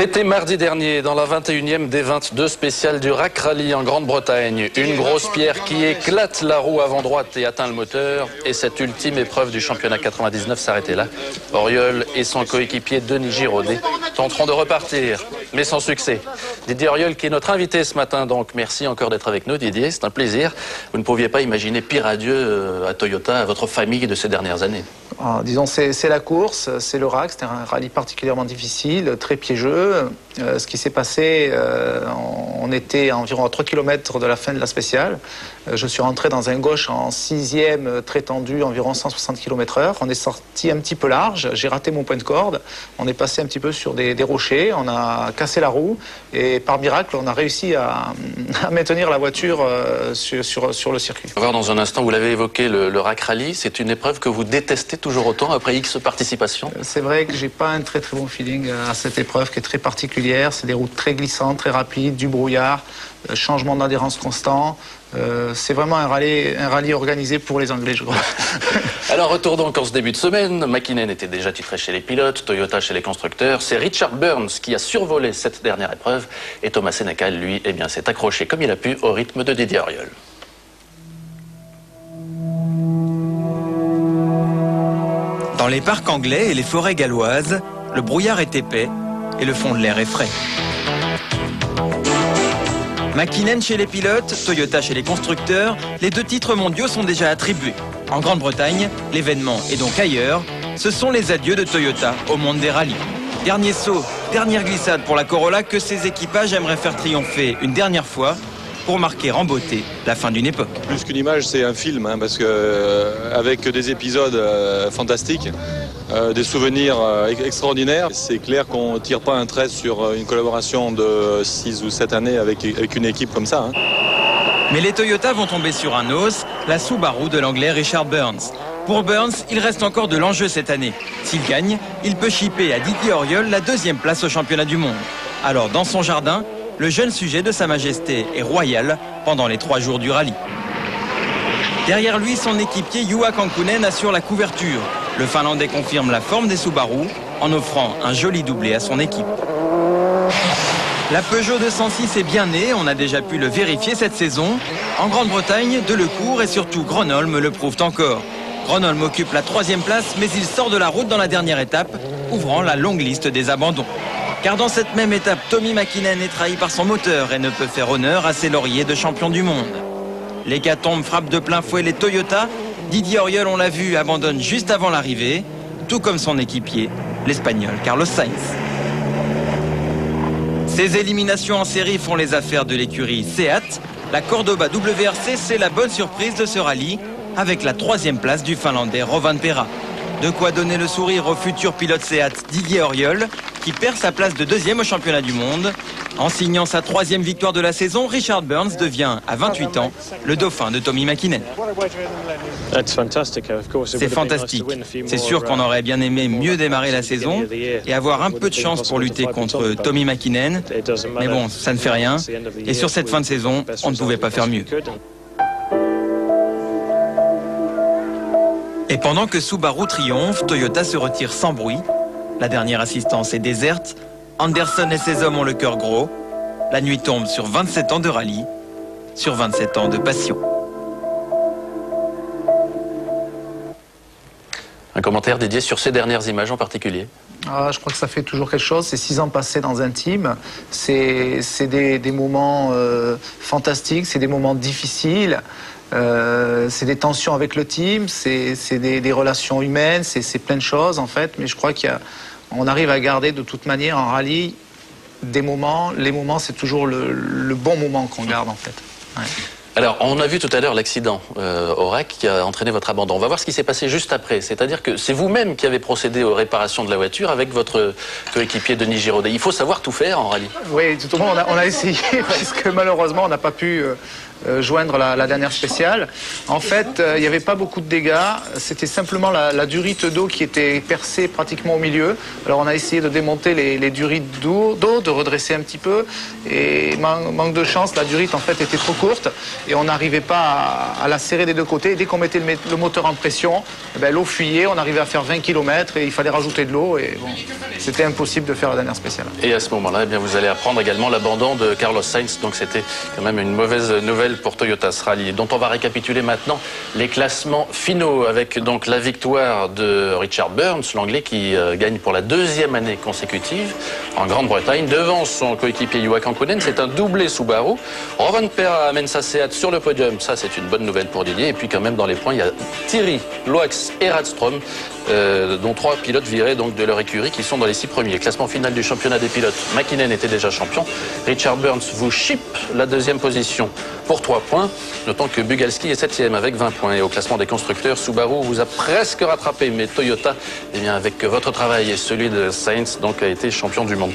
C'était mardi dernier dans la 21e des 22 spéciales du RAC Rally en Grande-Bretagne. Une grosse pierre qui éclate la roue avant droite et atteint le moteur. Et cette ultime épreuve du championnat 99 s'arrêtait là. Auriol et son coéquipier Denis Giraudet tenteront de repartir, mais sans succès. Didier Auriol qui est notre invité ce matin, donc merci encore d'être avec nous Didier, c'est un plaisir. Vous ne pouviez pas imaginer pire adieu à Toyota, à votre famille de ces dernières années. Disons, c'est la course, c'est le RAC, c'était un rallye particulièrement difficile, très piégeux. Ce qui s'est passé, on était à environ à 3 km de la fin de la spéciale. Je suis rentré dans un gauche en 6e, très tendu, environ 160 km/h. On est sorti un petit peu large, j'ai raté mon point de corde. On est passé un petit peu sur des rochers, on a cassé la roue et par miracle, on a réussi à maintenir la voiture sur le circuit. On va voir dans un instant, vous l'avez évoqué, le RAC Rally, c'est une épreuve que vous détestez toujours autant après X participations? C'est vrai que j'ai pas un très bon feeling à cette épreuve qui est très particulière. C'est des routes très glissantes, très rapides, du brouillard, changement d'adhérence constant. C'est vraiment un rallye organisé pour les Anglais, je crois. Alors, retour donc en ce début de semaine. McKinnon était déjà titré chez les pilotes, Toyota chez les constructeurs. C'est Richard Burns qui a survolé cette dernière épreuve. Et Thomas Sénécal, lui, eh bien, s'est accroché comme il a pu au rythme de Didier Auriol. Dans les parcs anglais et les forêts galloises, le brouillard est épais et le fond de l'air est frais. McKinnon chez les pilotes, Toyota chez les constructeurs, les 2 titres mondiaux sont déjà attribués. En Grande-Bretagne, l'événement est donc ailleurs. Ce sont les adieux de Toyota au monde des rallyes. Dernier saut, dernière glissade pour la Corolla que ces équipages aimeraient faire triompher une dernière fois pour marquer en beauté la fin d'une époque. Plus qu'une image, c'est un film, parce que avec des épisodes fantastiques, des souvenirs extraordinaires, c'est clair qu'on ne tire pas un trait sur une collaboration de 6 ou 7 années avec une équipe comme ça. Mais les Toyota vont tomber sur un os, la Subaru de l'anglais Richard Burns. Pour Burns, il reste encore de l'enjeu cette année. S'il gagne, il peut chipper à Didier Auriol la 2e place au championnat du monde. Alors dans son jardin, le jeune sujet de Sa Majesté est royal pendant les 3 jours du rallye. Derrière lui, son équipier Juha Kankkunen assure la couverture. Le Finlandais confirme la forme des Subaru en offrant un joli doublé à son équipe. La Peugeot 206 est bien née, on a déjà pu le vérifier cette saison. En Grande-Bretagne, Delecourt et surtout Gronholm le prouvent encore. Gronholm occupe la 3e place, mais il sort de la route dans la dernière étape, ouvrant la longue liste des abandons. Car dans cette même étape, Tommy McKinnon est trahi par son moteur et ne peut faire honneur à ses lauriers de champion du monde. L'hécatombe frappe de plein fouet les Toyota. Didier Auriol, on l'a vu, abandonne juste avant l'arrivée, tout comme son équipier, l'Espagnol Carlos Sainz. Ces éliminations en série font les affaires de l'écurie Seat. La Cordoba WRC, c'est la bonne surprise de ce rallye, avec la 3e place du Finlandais Rovanperä. De quoi donner le sourire au futur pilote Seat Didier Auriol, qui perd sa place de 2e au championnat du monde. En signant sa 3e victoire de la saison, Richard Burns devient, à 28 ans, le dauphin de Tommy McKinnon. C'est fantastique. C'est sûr qu'on aurait bien aimé mieux démarrer la saison et avoir un peu de chance pour lutter contre Tommy McKinnon. Mais bon, ça ne fait rien. Et sur cette fin de saison, on ne pouvait pas faire mieux. Et pendant que Subaru triomphe, Toyota se retire sans bruit. La dernière assistance est déserte. Anderson et ses hommes ont le cœur gros. La nuit tombe sur 27 ans de rallye, sur 27 ans de passion. Un commentaire dédié sur ces dernières images en particulier? Je crois que ça fait toujours quelque chose. C'est 6 ans passés dans un team. C'est des moments fantastiques, c'est des moments difficiles. C'est des tensions avec le team, c'est des relations humaines, c'est plein de choses en fait. Mais je crois qu'on arrive à garder de toute manière en rallye des moments. Les moments, c'est toujours le bon moment qu'on garde en fait. Ouais. Alors, on a vu tout à l'heure l'accident au RAC qui a entraîné votre abandon. On va voir ce qui s'est passé juste après. C'est-à-dire que c'est vous-même qui avez procédé aux réparations de la voiture avec votre coéquipier Denis Giraudet. Il faut savoir tout faire en rallye. Oui, tout au moins on a essayé parce que malheureusement on n'a pas pu joindre la dernière spéciale. En fait, il n'y avait pas beaucoup de dégâts. C'était simplement la durite d'eau qui était percée pratiquement au milieu. Alors on a essayé de démonter les durites d'eau, de redresser un petit peu. Et manque de chance, la durite en fait était trop courte et on n'arrivait pas à la serrer des deux côtés. Et dès qu'on mettait le moteur en pression, l'eau fuyait, on arrivait à faire 20 km et il fallait rajouter de l'eau. Et bon, c'était impossible de faire la dernière spéciale. Et à ce moment-là, vous allez apprendre également l'abandon de Carlos Sainz. Donc c'était quand même une mauvaise nouvelle pour Toyota ce rallye, dont on va récapituler maintenant les classements finaux avec donc la victoire de Richard Burns, l'anglais qui gagne pour la deuxième année consécutive en Grande-Bretagne devant son coéquipier Juha Kankkunen. C'est un doublé Subaru. Rovanperä amène sa Seat sur le podium. Ça, c'est une bonne nouvelle pour Didier. Et puis quand même dans les points, il y a Thierry, Loax et Radström, dont 3 pilotes virés donc de leur écurie qui sont dans les 6 premiers. Classement final du championnat des pilotes. Mäkinen était déjà champion. Richard Burns vous chip la deuxième position pour 3 points. Notons que Bugalski est 7e avec 20 points. Et au classement des constructeurs, Subaru vous a presque rattrapé. Mais Toyota, eh bien, avec votre travail et celui de Sainz, donc, a été champion du monde.